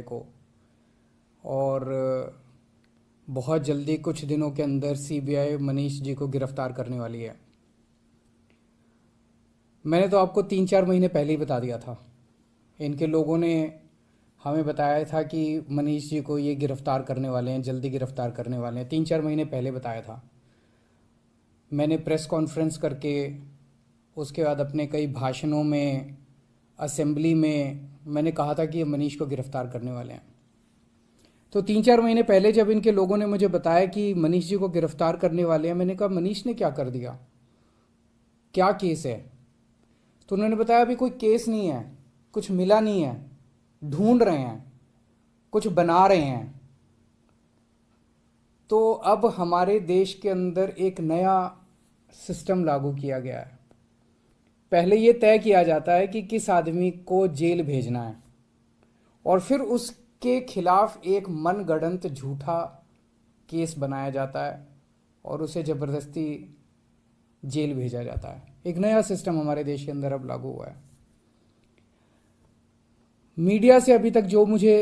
को। और बहुत जल्दी कुछ दिनों के अंदर सीबीआई मनीष जी को गिरफ्तार करने वाली है। मैंने तो आपको 3-4 महीने पहले ही बता दिया था। इनके लोगों ने हमें बताया था कि मनीष जी को ये गिरफ्तार करने वाले हैं, जल्दी गिरफ्तार करने वाले हैं। 3-4 महीने पहले बताया था। मैंने प्रेस कॉन्फ्रेंस करके, उसके बाद अपने कई भाषणों में, असेंबली में मैंने कहा था कि ये मनीष को गिरफ्तार करने वाले हैं। तो 3-4 महीने पहले जब इनके लोगों ने मुझे बताया कि मनीष जी को गिरफ्तार करने वाले हैं, मैंने कहा मनीष ने क्या कर दिया, क्या केस है? तो उन्होंने बताया अभी कोई केस नहीं है, कुछ मिला नहीं है, ढूंढ रहे हैं, कुछ बना रहे हैं। तो अब हमारे देश के अंदर एक नया सिस्टम लागू किया गया है। पहले ये तय किया जाता है कि किस आदमी को जेल भेजना है, और फिर उसके खिलाफ एक मनगढ़ंत झूठा केस बनाया जाता है और उसे ज़बरदस्ती जेल भेजा जाता है। एक नया सिस्टम हमारे देश के अंदर अब लागू हुआ है। मीडिया से अभी तक जो मुझे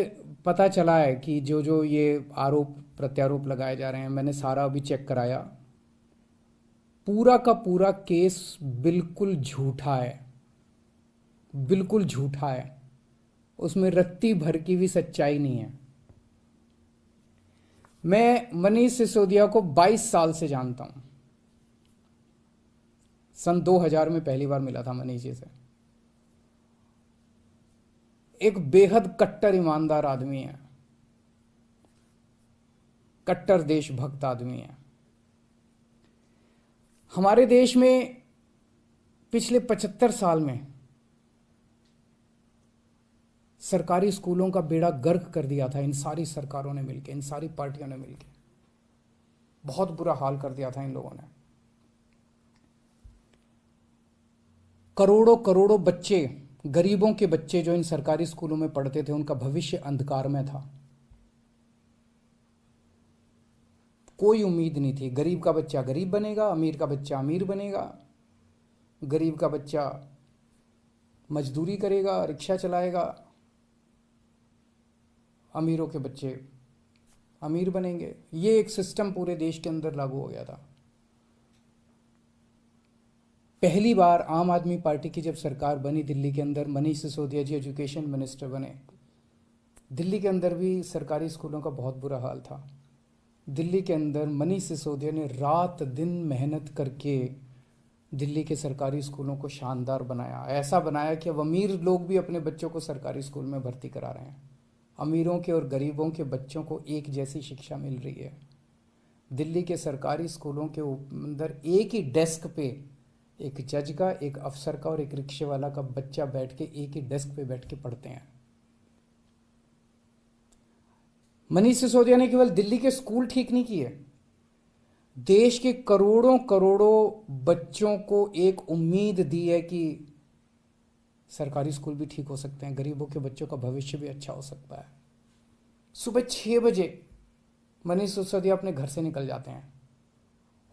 पता चला है कि जो जो ये आरोप प्रत्यारोप लगाए जा रहे हैं, मैंने सारा अभी चेक कराया। पूरा का पूरा केस बिल्कुल झूठा है, बिल्कुल झूठा है। उसमें रत्ती भर की भी सच्चाई नहीं है। मैं मनीष सिसोदिया को 22 साल से जानता हूं। सन 2000 में पहली बार मिला था मनीष जी से। एक बेहद कट्टर ईमानदार आदमी है, कट्टर देशभक्त आदमी है। हमारे देश में पिछले 75 साल में सरकारी स्कूलों का बेड़ा गर्क कर दिया था इन सारी सरकारों ने मिलकर, इन सारी पार्टियों ने मिलकर। बहुत बुरा हाल कर दिया था इन लोगों ने। करोड़ों करोड़ों बच्चे, गरीबों के बच्चे जो इन सरकारी स्कूलों में पढ़ते थे, उनका भविष्य अंधकार में था। कोई उम्मीद नहीं थी। गरीब का बच्चा गरीब बनेगा, अमीर का बच्चा अमीर बनेगा। गरीब का बच्चा मजदूरी करेगा, रिक्शा चलाएगा। अमीरों के बच्चे अमीर बनेंगे। ये एक सिस्टम पूरे देश के अंदर लागू हो गया था। पहली बार आम आदमी पार्टी की जब सरकार बनी दिल्ली के अंदर, मनीष सिसोदिया जी एजुकेशन मिनिस्टर बने। दिल्ली के अंदर भी सरकारी स्कूलों का बहुत बुरा हाल था। दिल्ली के अंदर मनीष सिसोदिया ने रात दिन मेहनत करके दिल्ली के सरकारी स्कूलों को शानदार बनाया। ऐसा बनाया कि अब अमीर लोग भी अपने बच्चों को सरकारी स्कूल में भर्ती करा रहे हैं। अमीरों के और गरीबों के बच्चों को एक जैसी शिक्षा मिल रही है। दिल्ली के सरकारी स्कूलों के अंदर एक ही डेस्क पे एक जज का, एक अफसर का और एक रिक्शे वाला का बच्चा बैठ के एक ही डेस्क पे बैठ के पढ़ते हैं। मनीष सिसोदिया ने केवल दिल्ली के स्कूल ठीक नहीं किए, देश के करोड़ों करोड़ों बच्चों को एक उम्मीद दी है कि सरकारी स्कूल भी ठीक हो सकते हैं, गरीबों के बच्चों का भविष्य भी अच्छा हो सकता है। सुबह 6 बजे मनीष सिसोदिया अपने घर से निकल जाते हैं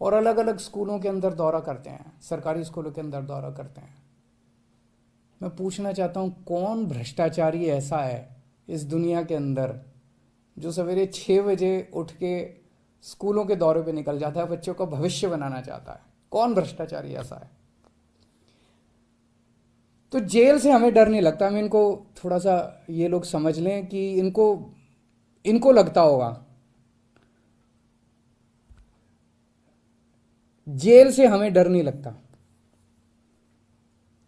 और अलग अलग स्कूलों के अंदर दौरा करते हैं, सरकारी स्कूलों के अंदर दौरा करते हैं। मैं पूछना चाहता हूं, कौन भ्रष्टाचारी ऐसा है इस दुनिया के अंदर जो सवेरे 6 बजे उठ के स्कूलों के दौरे पे निकल जाता है, बच्चों का भविष्य बनाना चाहता है? कौन भ्रष्टाचारी ऐसा है? तो जेल से हमें डर नहीं लगता। मैं इनको थोड़ा सा, ये लोग समझ लें कि इनको इनको लगता होगा जेल से हमें डर नहीं लगता।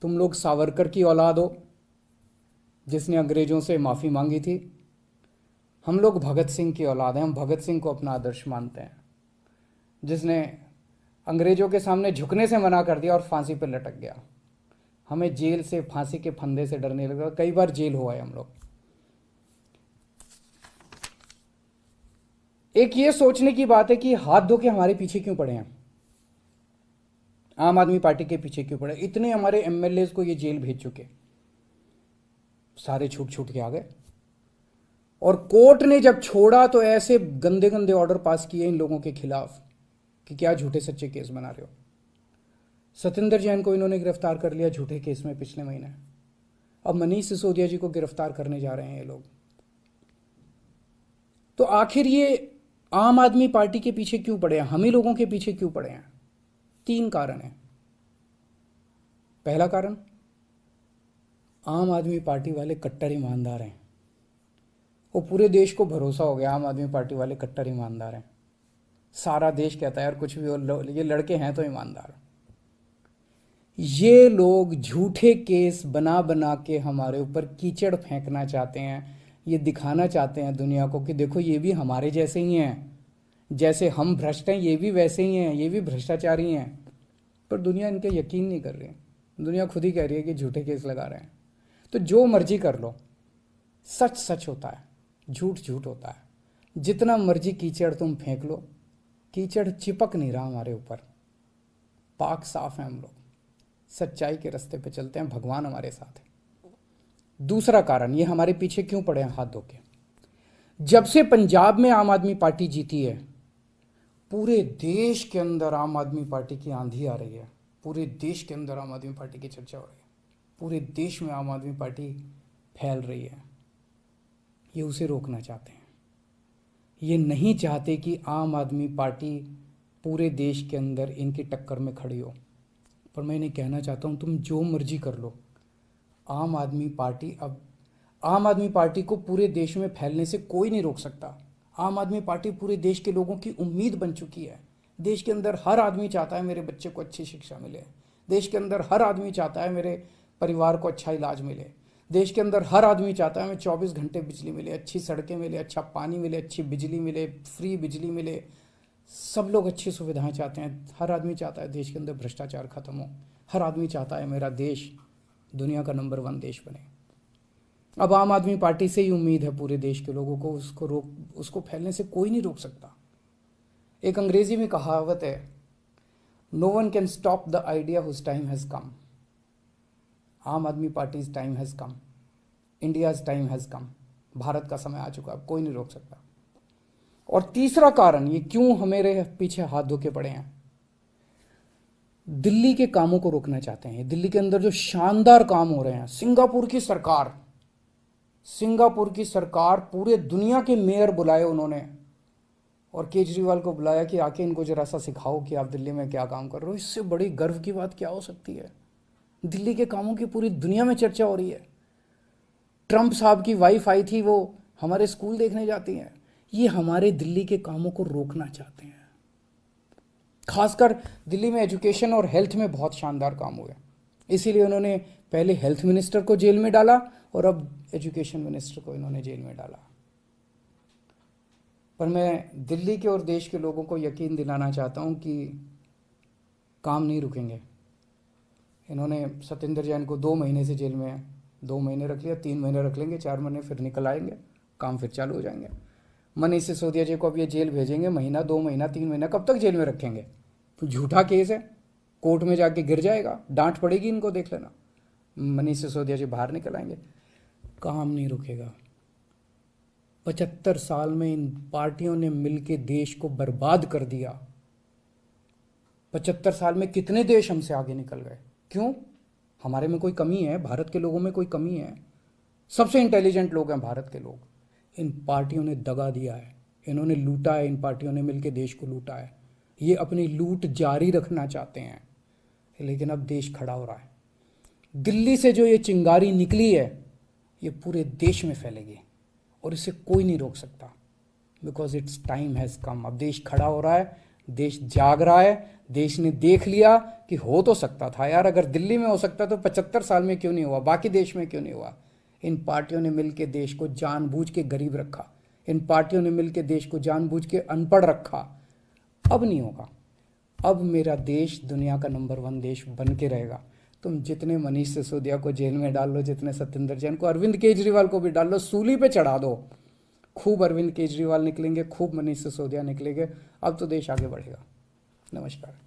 तुम लोग सावरकर की औलाद हो जिसने अंग्रेजों से माफ़ी मांगी थी। हम लोग भगत सिंह की औलाद हैं। हम भगत सिंह को अपना आदर्श मानते हैं, जिसने अंग्रेजों के सामने झुकने से मना कर दिया और फांसी पर लटक गया। हमें जेल से, फांसी के फंदे से डर नहीं लगता। कई बार जेल हुआ है हम लोग। एक ये सोचने की बात है कि हाथ धो के हमारे पीछे क्यों पड़े हैं, आम आदमी पार्टी के पीछे क्यों पड़े? इतने हमारे एमएलए को ये जेल भेज चुके, सारे छूट छूट के आ गए। और कोर्ट ने जब छोड़ा तो ऐसे गंदे गंदे ऑर्डर पास किए इन लोगों के खिलाफ कि क्या झूठे सच्चे केस बना रहे हो। सत्येंद्र जैन को इन्होंने गिरफ्तार कर लिया झूठे केस में पिछले महीने। अब मनीष सिसोदिया जी को गिरफ्तार करने जा रहे हैं ये लोग। तो आखिर ये आम आदमी पार्टी के पीछे क्यों पड़े हैं, हम ही लोगों के पीछे क्यों पड़े हैं? 3 कारण हैं। पहला कारण, आम आदमी पार्टी वाले कट्टर ईमानदार हैं। वो पूरे देश को भरोसा हो गया आम आदमी पार्टी वाले कट्टर ईमानदार हैं। सारा देश कहता है यार कुछ भी हो, ये लड़के हैं तो ईमानदार। ये लोग झूठे केस बना बना के हमारे ऊपर कीचड़ फेंकना चाहते हैं। ये दिखाना चाहते हैं दुनिया को कि देखो ये भी हमारे जैसे ही हैं, जैसे हम भ्रष्ट हैं ये भी वैसे ही हैं, ये भी भ्रष्टाचारी हैं। पर दुनिया इनके यकीन नहीं कर रही। दुनिया खुद ही कह रही है कि झूठे केस लगा रहे हैं। तो जो मर्जी कर लो, सच सच होता है, झूठ झूठ होता है। जितना मर्जी कीचड़ तुम फेंक लो, कीचड़ चिपक नहीं रहा हमारे ऊपर। पाक साफ है हम लोग, सच्चाई के रास्ते पे चलते हैं, भगवान हमारे साथ है। दूसरा कारण, ये हमारे पीछे क्यों पड़े हैं हाथ धो के? जब से पंजाब में आम आदमी पार्टी जीती है, पूरे देश के अंदर आम आदमी पार्टी की आंधी आ रही है। पूरे देश के अंदर आम आदमी पार्टी की चर्चा हो रही है। पूरे देश में आम आदमी पार्टी फैल रही है। ये उसे रोकना चाहते हैं। ये नहीं चाहते कि आम आदमी पार्टी पूरे देश के अंदर इनकी टक्कर में खड़ी हो। पर मैं इन्हें कहना चाहता हूँ, तुम जो मर्जी कर लो, आम आदमी पार्टी को पूरे देश में फैलने से कोई नहीं रोक सकता। आम आदमी पार्टी पूरे देश के लोगों की उम्मीद बन चुकी है। देश के अंदर हर आदमी चाहता है मेरे बच्चे को अच्छी शिक्षा मिले। देश के अंदर हर आदमी चाहता है मेरे परिवार को अच्छा इलाज मिले। देश के अंदर हर आदमी चाहता है हमें 24 घंटे बिजली मिले, अच्छी सड़कें मिले, अच्छा पानी मिले, अच्छी बिजली मिले, फ्री बिजली मिले। सब लोग अच्छी सुविधाएं चाहते हैं। हर आदमी चाहता है देश के अंदर भ्रष्टाचार खत्म हो। हर आदमी चाहता है मेरा देश दुनिया का नंबर 1 देश बने। अब आम आदमी पार्टी से ही उम्मीद है पूरे देश के लोगों को, उसको फैलने से कोई नहीं रोक सकता। एक अंग्रेजी में कहावत है, no one can stop the idea whose time has come. Aam Aadmi party's time has come, India's time has come. Bharat का समय आ चुका, अब कोई नहीं रोक सकता। और तीसरा कारण, ये क्यों हमारे पीछे हाथ धो के पड़े हैं, दिल्ली के कामों को रोकना चाहते हैं। दिल्ली के अंदर जो शानदार काम हो रहे हैं, सिंगापुर की सरकार पूरे दुनिया के मेयर बुलाए उन्होंने, और केजरीवाल को बुलाया कि आके इनको जरा सा सिखाओ कि आप दिल्ली में क्या काम कर रहे हो। इससे बड़ी गर्व की बात क्या हो सकती है? दिल्ली के कामों की पूरी दुनिया में चर्चा हो रही है। ट्रंप साहब की वाइफ आई थी, वो हमारे स्कूल देखने जाती हैं। ये हमारे दिल्ली के कामों को रोकना चाहते हैं। खासकर दिल्ली में एजुकेशन और हेल्थ में बहुत शानदार काम हुए, इसीलिए उन्होंने पहले हेल्थ मिनिस्टर को जेल में डाला और अब एजुकेशन मिनिस्टर को इन्होंने जेल में डाला। पर मैं दिल्ली के और देश के लोगों को यकीन दिलाना चाहता हूं कि काम नहीं रुकेंगे। इन्होंने सत्येंद्र जैन को 2 महीने से जेल में है, 2 महीने रख लिया, 3 महीने रख लेंगे, 4 महीने फिर निकल आएंगे, काम फिर चालू हो जाएंगे। मनीष सिसोदिया जी को अब ये जेल भेजेंगे, महीना, 2 महीना, 3 महीना, कब तक जेल में रखेंगे? तो झूठा केस है, कोर्ट में जाके गिर जाएगा, डांट पड़ेगी इनको, देख लेना। मनीष सिसोदिया जी बाहर निकल आएंगे, काम नहीं रुकेगा। 75 साल में इन पार्टियों ने मिलकर देश को बर्बाद कर दिया। 75 साल में कितने देश हमसे आगे निकल गए? क्यों? हमारे में कोई कमी है? भारत के लोगों में कोई कमी है? सबसे इंटेलिजेंट लोग हैं भारत के लोग। इन पार्टियों ने दगा दिया है, इन्होंने लूटा है, इन पार्टियों ने मिलकर देश को लूटा है। ये अपनी लूट जारी रखना चाहते हैं, लेकिन अब देश खड़ा हो रहा है। दिल्ली से जो ये चिंगारी निकली है, ये पूरे देश में फैलेगी और इसे कोई नहीं रोक सकता, बिकॉज इट्स टाइम हैज़ कम। अब देश खड़ा हो रहा है, देश जाग रहा है, देश ने देख लिया कि हो तो सकता था यार, अगर दिल्ली में हो सकता तो 75 साल में क्यों नहीं हुआ, बाकी देश में क्यों नहीं हुआ। इन पार्टियों ने मिलकर देश को जानबूझ के गरीब रखा, इन पार्टियों ने मिलकर देश को जानबूझ के अनपढ़ रखा। अब नहीं होगा। अब मेरा देश दुनिया का नंबर 1 देश बन के रहेगा। तुम जितने मनीष सिसोदिया को जेल में डाल लो, जितने सत्येंद्र जैन को, अरविंद केजरीवाल को भी डाल लो, सूली पे चढ़ा दो, खूब अरविंद केजरीवाल निकलेंगे, खूब मनीष सिसोदिया निकलेंगे। अब तो देश आगे बढ़ेगा। नमस्कार।